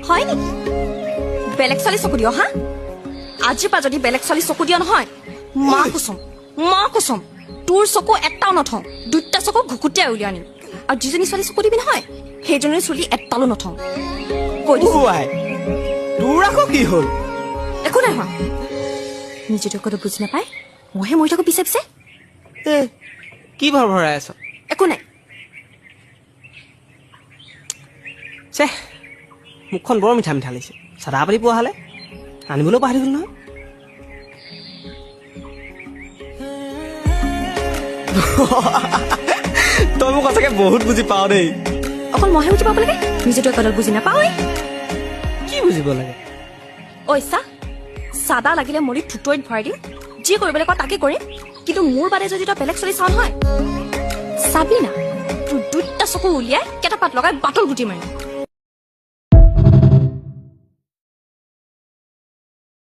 হয় নেকি বেলেগ ছোৱালী চকু দিয় হা আজিৰ পৰা যদি বেলেগ ছোৱালী চকু দিয় নহয় মা কচম তোৰ চকু এটাও নথওঁ দুটা চকু ঘুকুটিয়াই উলিয়াই আনিম আৰু যিজনী ছোৱালী চকু দিবি নহয় সেইজনী চুলি এটালো নথওঁ কৈ দিছো তোৰ আকৌ কি হ'ল একো নাই হোৱা নিজেতো একো বুজি নাপায় মইহে মৰি থাকো পিছে পিছে কি ভৰ ভৰাই আছ একো নাই চে মুখখন বৰ মিঠা মিঠা লাগিছে চাদা পাতি পোৱা হ'লে আনিবলৈও পাহৰি গ'ল নহয় তই মোক সঁচাকে বহুত বুজি পাৱ দেই অকল মইহে বুজি পাব লাগে নিজেতো একো বুজি নাপাওঁৱেই কি বুজিব লাগে ঐ চাদা লাগিলে মৰি থুতৰিত ভৰাই দিম যি কৰিবলৈ কয় তাকে কৰিম কিন্তু মোৰ বাদে যদি তই বেলেগ চলি চাওঁ নহয় চাবি না তোৰ দুটা চকু উলিয়াই কেইটা পাত লগাই বাটল গুটি মাৰিম